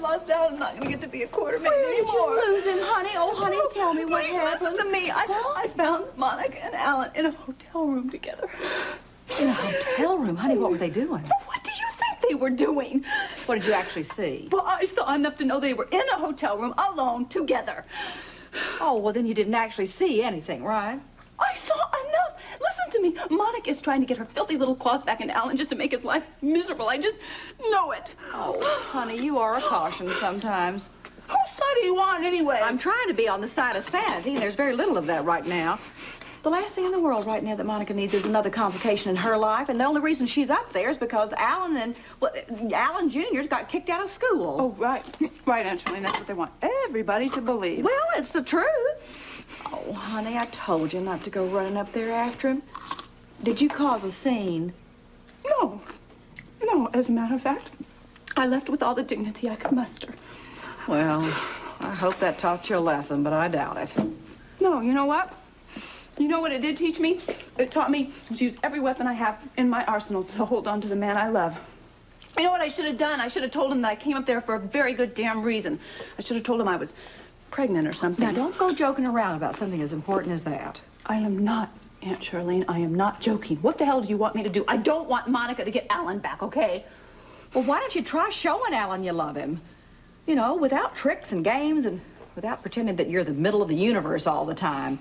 lost Alan. I'm not going to get to be a quartermaid anymore. Where did you lose him, honey? Oh, honey, tell me what happened. Listen to me. I found Monica and Alan in a hotel room together. In a hotel room? Honey, what were they doing? Well, what do you think they were doing? What did you actually see? Well, I saw enough to know they were in a hotel room alone together. Oh, well, then you didn't actually see anything, right? I saw enough. Listen to me. Monica is trying to get her filthy little claws back in Alan just to make his life miserable. I just know it. Oh, honey, you are a caution sometimes. Whose side are you on, anyway? I'm trying to be on the side of sanity, and there's very little of that right now. The last thing in the world right now that Monica needs is another complication in her life, and the only reason she's up there is because Alan Jr.'s got kicked out of school. Oh, right. Right, Angeline. That's what they want everybody to believe. Well, it's the truth. Oh, honey, I told you not to go running up there after him. Did you cause a scene? No. No, as a matter of fact, I left with all the dignity I could muster. Well, I hope that taught you a lesson, but I doubt it. No, you know what? You know what it did teach me? It taught me to use every weapon I have in my arsenal to hold on to the man I love. You know what I should have done? I should have told him that I came up there for a very good damn reason. I should have told him I was pregnant or something. Now, don't go joking around about something as important as that. I am not, Aunt Charlene. I am not joking. What the hell do you want me to do? I don't want Monica to get Alan back, okay? Well, why don't you try showing Alan you love him? You know, without tricks and games and without pretending that you're the middle of the universe all the time.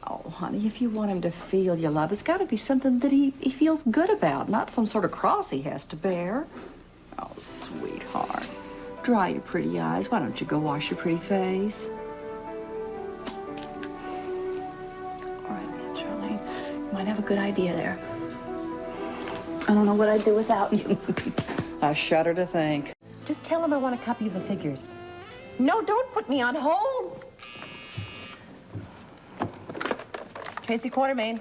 Oh, honey, if you want him to feel your love, it's got to be something that he feels good about, not some sort of cross he has to bear. Oh, sweetheart. Dry your pretty eyes. Why don't you go wash your pretty face? All right, Aunt Charlene. You might have a good idea there. I don't know what I'd do without you. I shudder to think. Just tell him I want a copy of the figures. No, don't put me on hold. Tracy Quartermain.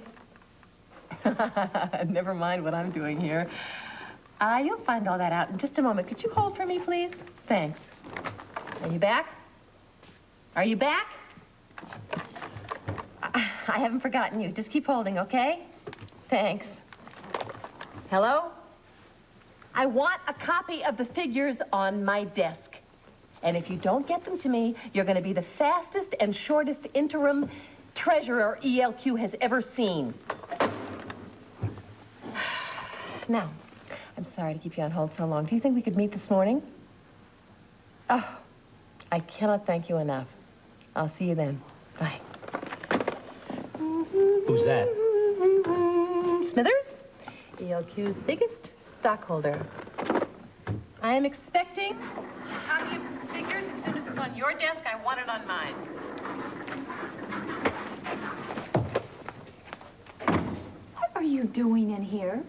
Never mind what I'm doing here. You'll find all that out in just a moment. Could you hold for me, please? Thanks. Are you back? Are you back? I haven't forgotten you. Just keep holding, okay? Thanks. Hello? I want a copy of the figures on my desk. And if you don't get them to me, you're going to be the fastest and shortest interim treasurer ELQ has ever seen. Now, I'm sorry to keep you on hold so long. Do you think we could meet this morning? Oh, I cannot thank you enough. I'll see you then. Bye. Who's that? Smithers, ELQ's biggest stockholder. I am expecting a copy of the figures as soon as it's on your desk. I want it on mine. What are you doing in here?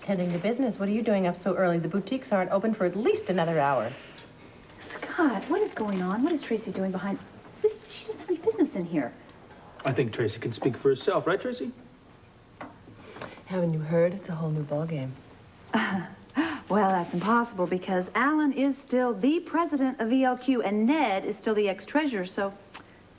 Tending to business. What are you doing up so early? The boutiques aren't open for at least another hour. Scott, what is going on? What is Tracy doing behind... She doesn't have any business in here. I think Tracy can speak for herself, right, Tracy? Haven't you heard? It's a whole new ballgame. Well, that's impossible because Alan is still the president of ELQ and Ned is still the ex-treasurer, so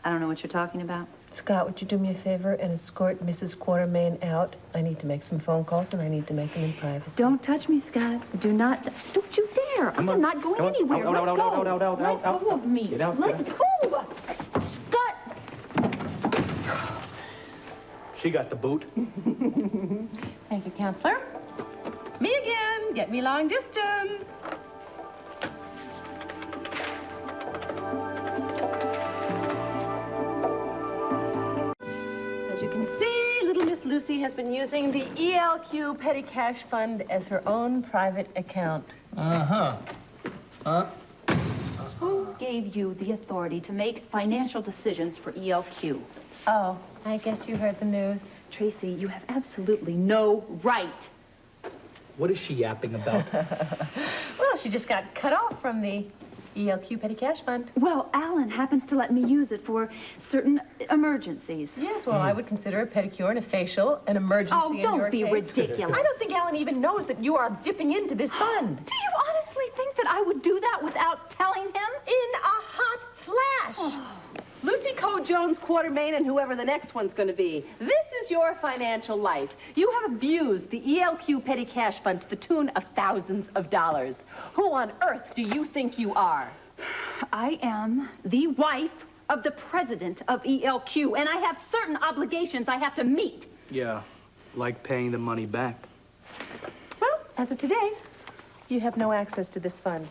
I don't know what you're talking about. Scott, would you do me a favor and escort Mrs. Quartermain out? I need to make some phone calls, and I need to make them in privacy. Don't touch me, Scott. Do not... Don't you dare. I'm not going anywhere. Let go of me. Let go. Scott! She got the boot. Thank you, Counselor. Me again. Get me long distance. As you can see, little Miss Lucy has been using the ELQ Petty Cash Fund as her own private account. Uh-huh. Huh? Who gave you the authority to make financial decisions for ELQ? Oh, I guess you heard the news. Tracy, you have absolutely no right. What is she yapping about? Well, she just got cut off from the ELQ Petty Cash Fund. Well, Alan happens to let me use it for certain emergencies. Yes, well, I would consider a pedicure and a facial an emergency. Oh, don't be ridiculous. I don't think Alan even knows that you are dipping into this fund. Do you honestly think that I would do that without telling him? In a hot flash. Oh. Lucy Coe Jones Quartermain and whoever the next one's going to be. This is your financial life. You have abused the ELQ Petty Cash Fund to the tune of thousands of dollars. Who on earth do you think you are? I am the wife of the president of ELQ, and I have certain obligations I have to meet. Yeah, like paying the money back. Well, as of today, you have no access to this fund.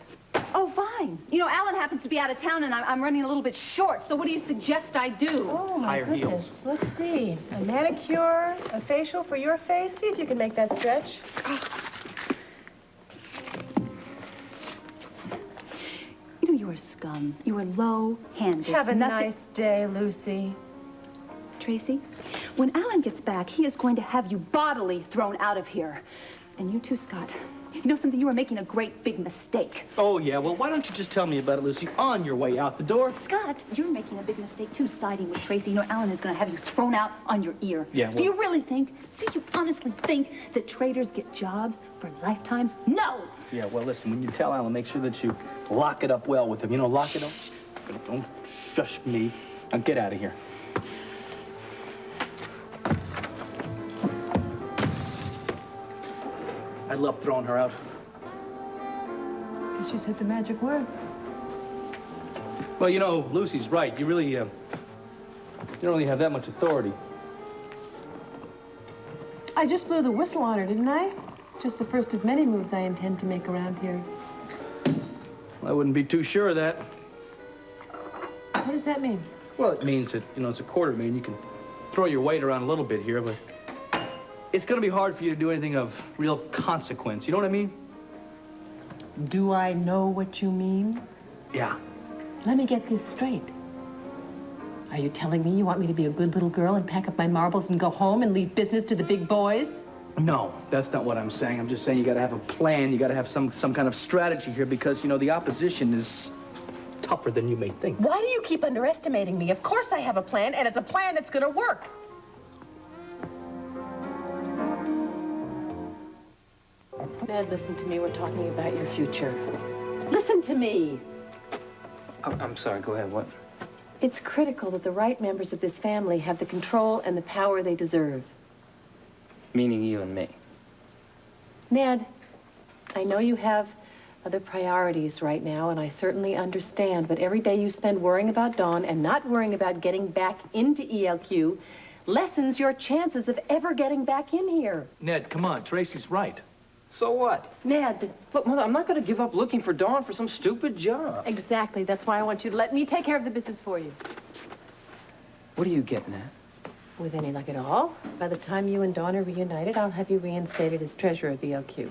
Oh, fine. You know, Alan happens to be out of town, and I'm running a little bit short, so what do you suggest I do? Oh, my Higher goodness. heels. Let's see. A manicure, a facial for your face. See if you can make that stretch. You know, you are scum. You are low-handed. Have a Nothing- nice day, Lucy. Tracy, when Alan gets back, he is going to have you bodily thrown out of here. And you too, Scott. You know something? You are making a great big mistake. Oh, yeah, well, why don't you just tell me about it, Lucy, on your way out the door? Scott, you're making a big mistake, too, siding with Tracy. You know, Alan is going to have you thrown out on your ear. Yeah, well... Do you really think, do you honestly think that traders get jobs for lifetimes? No! Yeah, well, listen, when you tell Alan, make sure that you lock it up well with him. You know, lock it up. Don't shush me. Now, get out of here. I love throwing her out. Guess you said the magic word. Well, you know, Lucy's right. You really, you don't really have that much authority. I just blew the whistle on her, didn't I? It's just the first of many moves I intend to make around here. Well, I wouldn't be too sure of that. What does that mean? Well, it means that, you know, it's a quarter million. You can throw your weight around a little bit here, but it's going to be hard for you to do anything of real consequence. You know what I mean? Do I know what you mean? Yeah. Let me get this straight. Are you telling me you want me to be a good little girl and pack up my marbles and go home and leave business to the big boys? No, that's not what I'm saying. I'm just saying you got to have a plan. You got to have some kind of strategy here because, you know, the opposition is tougher than you may think. Why do you keep underestimating me? Of course I have a plan, and it's a plan that's going to work. Ned, listen to me. We're talking about your future. Listen to me. I'm sorry, go ahead, what? It's critical that the right members of this family have the control and the power they deserve. Meaning you and me. Ned, I know you have other priorities right now, and I certainly understand, but every day you spend worrying about Dawn and not worrying about getting back into ELQ lessens your chances of ever getting back in here. Ned, come on. Tracy's right. So what? Ned. Look, Mother, I'm not going to give up looking for Dawn for some stupid job. Exactly. That's why I want you to let me take care of the business for you. What are you getting at? With any luck at all, by the time you and Dawn are reunited, I'll have you reinstated as treasurer of ELQ.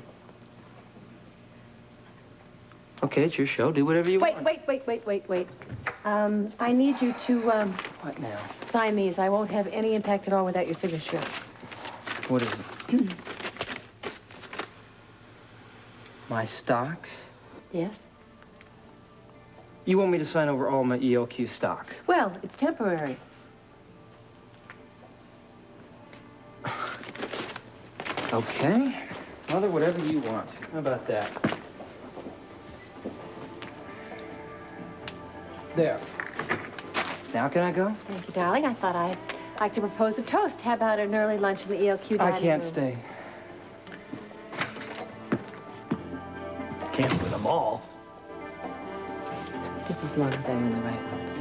Okay, it's your show. Do whatever you want. Wait. I need you to, What now? sign these. I won't have any impact at all without your signature. What is it? My stocks? Yes? You want me to sign over all my ELQ stocks? Well, it's temporary. Okay. Mother, whatever you want. How about that? There. Now can I go? Thank you, darling. I thought I'd like to propose a toast. How about an early lunch in the ELQ dining I can't room? stay. Can't win them all. Just as long as I'm in the right place.